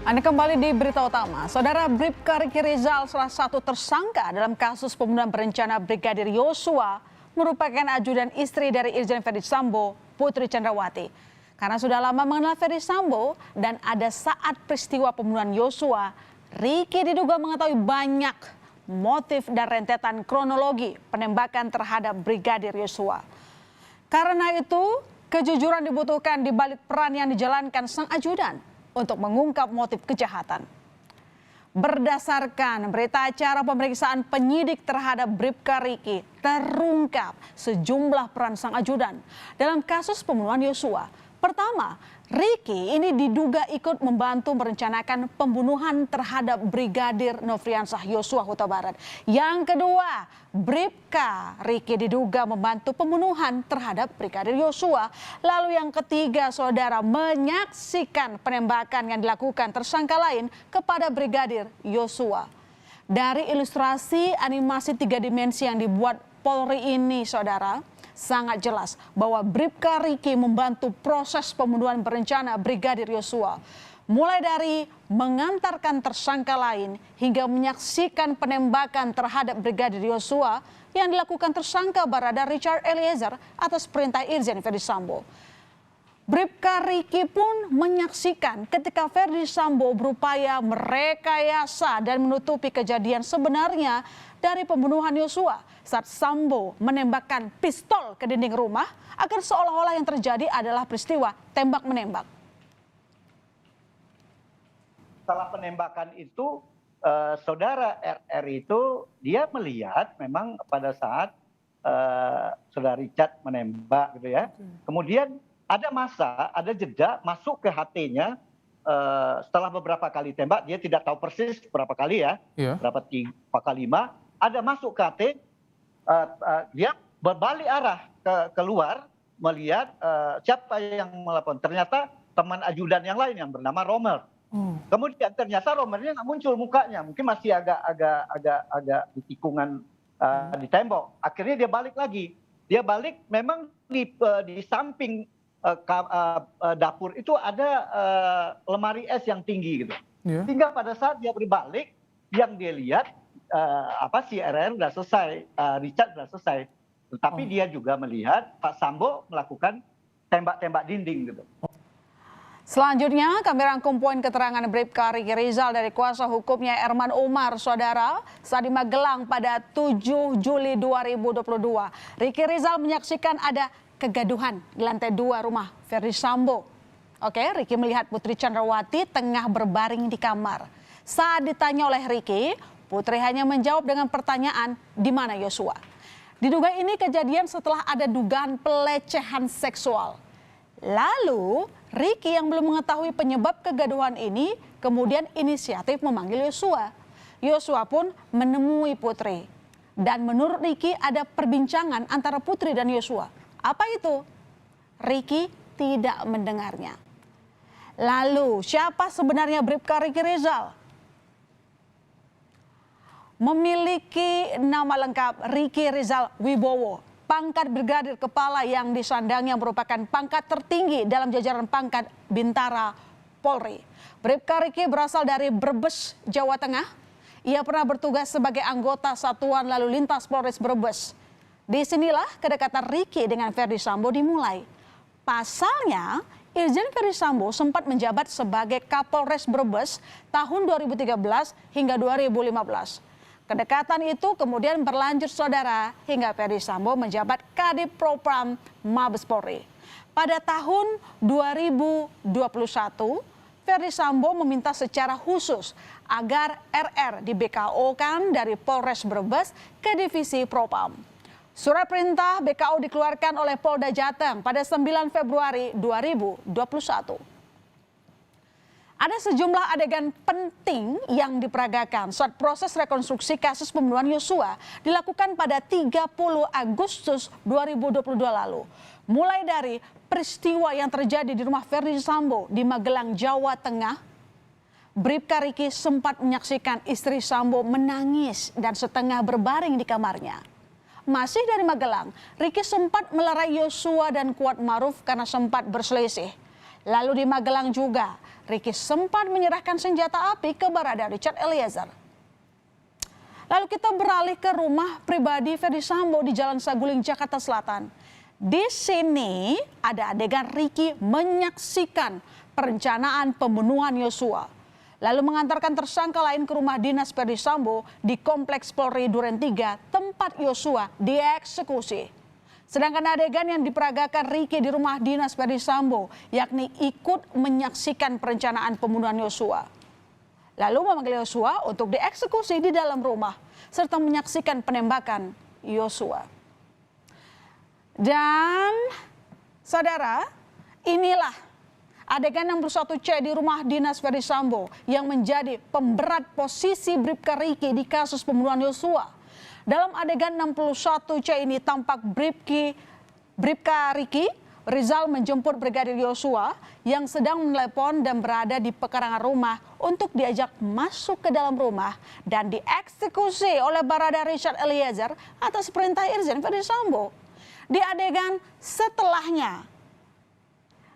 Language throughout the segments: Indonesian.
Anda kembali di Berita Utama. Saudara, Bribka Riki Rizal, salah satu tersangka dalam kasus pembunuhan berencana Brigadir Yosua, merupakan ajudan istri dari Irjen Ferdy Sambo, Putri Chandrawati. Karena sudah lama mengenal Ferdy Sambo dan ada saat peristiwa pembunuhan Yosua, Riki diduga mengetahui banyak motif dan rentetan kronologi penembakan terhadap Brigadir Yosua. Karena itu, kejujuran dibutuhkan di balik peran yang dijalankan sang ajudan untuk mengungkap motif kejahatan. Berdasarkan berita acara pemeriksaan penyidik terhadap Bribka Riki, terungkap sejumlah peran sang ajudan dalam kasus pembunuhan Yosua. Pertama, Riki ini diduga ikut membantu merencanakan pembunuhan terhadap Brigadir Nofriansah Yosua Huta Barat. Yang kedua, Bribka Riki diduga membantu pembunuhan terhadap Brigadir Yosua. Lalu yang ketiga, saudara, menyaksikan penembakan yang dilakukan tersangka lain kepada Brigadir Yosua. Dari ilustrasi animasi 3 dimensi yang dibuat Polri ini, saudara, sangat jelas bahwa Bribka Riki membantu proses pembunuhan berencana Brigadir Yosua. Mulai dari mengantarkan tersangka lain hingga menyaksikan penembakan terhadap Brigadir Yosua yang dilakukan tersangka Barada Richard Eliezer atas perintah Irjen Ferdy Sambo. Bribka Riki pun menyaksikan ketika Ferdy Sambo berupaya merekayasa dan menutupi kejadian sebenarnya dari pembunuhan Yosua saat Sambo menembakkan pistol ke dinding rumah agar seolah-olah yang terjadi adalah peristiwa tembak-menembak. Setelah penembakan itu, saudara RR itu dia melihat memang pada saat saudara Richard menembak gitu ya. Kemudian ada jeda masuk ke HT-nya setelah beberapa kali tembak, dia tidak tahu persis berapa kali ya, berapa 4 kali 5, ada masuk ke HT, dia berbalik arah keluar melihat siapa yang melaporkan. Ternyata teman ajudan yang lain yang bernama Romer. Kemudian ternyata Romernya nggak muncul mukanya, mungkin masih agak di tikungan di tembok. Akhirnya dia balik lagi. Dia balik memang di samping dapur itu ada lemari es yang tinggi gitu. Sehingga pada saat dia berbalik, yang dia lihat si RR sudah selesai, Richard sudah selesai. Tetapi dia juga melihat Pak Sambo melakukan tembak-tembak dinding gitu. Selanjutnya kami rangkum poin keterangan Bribka Riki Rizal dari kuasa hukumnya Erman Umar, saudara, saat di Magelang pada 7 Juli 2022. Riki Rizal menyaksikan ada kegaduhan di lantai 2 rumah Ferdy Sambo. Riki melihat Putri Chandrawati tengah berbaring di kamar. Saat ditanya oleh Riki, Putri hanya menjawab dengan pertanyaan, di mana Yosua? Diduga ini kejadian setelah ada dugaan pelecehan seksual. Lalu, Riki yang belum mengetahui penyebab kegaduhan ini kemudian inisiatif memanggil Yosua. Yosua pun menemui Putri. Dan menurut Riki ada perbincangan antara Putri dan Yosua. Apa itu? Riki tidak mendengarnya. Lalu, siapa sebenarnya Bribka Riki Rizal? Memiliki nama lengkap Riki Rizal Wibowo, pangkat brigadir kepala yang disandangnya merupakan pangkat tertinggi dalam jajaran pangkat Bintara Polri. Bribka Riki berasal dari Brebes, Jawa Tengah. Ia pernah bertugas sebagai anggota Satuan Lalu Lintas Polres Brebes. Disinilah kedekatan Riki dengan Ferdy Sambo dimulai. Pasalnya, Irjen Ferdy Sambo sempat menjabat sebagai Kapolres Brebes tahun 2013 hingga 2015. Kedekatan itu kemudian berlanjut, saudara, hingga Ferdy Sambo menjabat Kadif Propam Mabes Polri. Pada tahun 2021, Ferdy Sambo meminta secara khusus agar RR di BKO-kan dari Polres Brebes ke Divisi Propam. Surat perintah BKO dikeluarkan oleh Polda Jateng pada 9 Februari 2021. Ada sejumlah adegan penting yang diperagakan saat proses rekonstruksi kasus pembunuhan Yosua dilakukan pada 30 Agustus 2022 lalu. Mulai dari peristiwa yang terjadi di rumah Ferdy Sambo di Magelang, Jawa Tengah, Bribka Riki sempat menyaksikan istri Sambo menangis dan setengah berbaring di kamarnya. Masih dari Magelang, Riki sempat melerai Yosua dan Kuat Maruf karena sempat berselisih. Lalu di Magelang juga, Ricky sempat menyerahkan senjata api ke barada Richard Eliezer. Lalu kita beralih ke rumah pribadi Ferdy Sambo di Jalan Saguling, Jakarta Selatan. Di sini ada adegan Ricky menyaksikan perencanaan pembunuhan Yosua, lalu mengantarkan tersangka lain ke rumah dinas Ferdy Sambo di Kompleks Polri Duren 3, tempat Yosua dieksekusi. Sedangkan adegan yang diperagakan Ricky di rumah dinas Ferdy Sambo, yakni ikut menyaksikan perencanaan pembunuhan Yosua. Lalu memanggil Yosua untuk dieksekusi di dalam rumah, serta menyaksikan penembakan Yosua. Dan saudara, inilah adegan 61C di rumah dinas Ferdy Sambo yang menjadi pemberat posisi Bribka Ricky di kasus pembunuhan Yosua. Dalam adegan 61C ini tampak Bribka Ricky Rizal menjemput Brigadir Yosua yang sedang menelepon dan berada di pekarangan rumah untuk diajak masuk ke dalam rumah dan dieksekusi oleh barada Richard Eliezer atas perintah Irjen Ferdy Sambo. Di adegan setelahnya,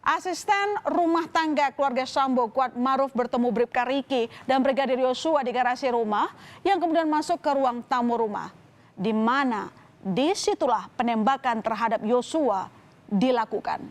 asisten rumah tangga keluarga Sambo Kuat Maruf bertemu Bribka Ricky dan Brigadir Yosua di garasi rumah yang kemudian masuk ke ruang tamu rumah, di mana disitulah penembakan terhadap Yosua dilakukan.